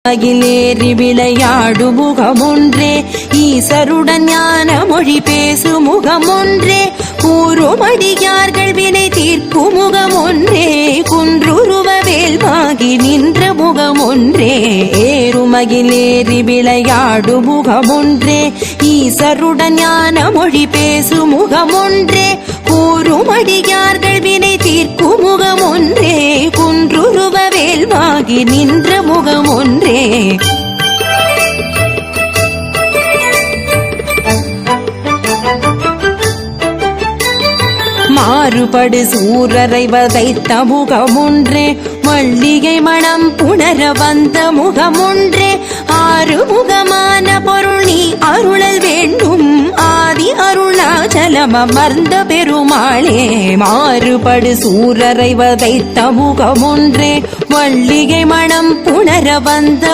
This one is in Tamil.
அகிலேறி விளையாடு முகமொன்றே ஈசருடன் ஞான மொழி பேசு முகமொன்றே கூறுமடியார்கள் வினை தீர்க்கும் முகமொன்றே குன்றுருவ வேல்வாகி நின்ற முகமொன்றே ஏறுமகிலேறி விளையாடு முகமொன்றே ஈசருடன் ஞான மொழி பேசு முகமொன்றே கூறுமடியார்கள் வினை தீர்க்கும் முகமொன்றே குன்றுருவ வேல்வாகி நின்ற முகமொன்றே மாறுபடு சூரரை வதைத்த முகமொன்றே மல்லிகை மணம் புணர வந்த முகமொன்றே ஆறுமுகமான பொருள் நீ அருளல் வேண்டும் ஆதி அருளாச்சலம் அமர்ந்த பெருமாளே மாறுபடு சூரரை வதைத்த முகமொன்றே மல்லிகை மணம் புணர வந்த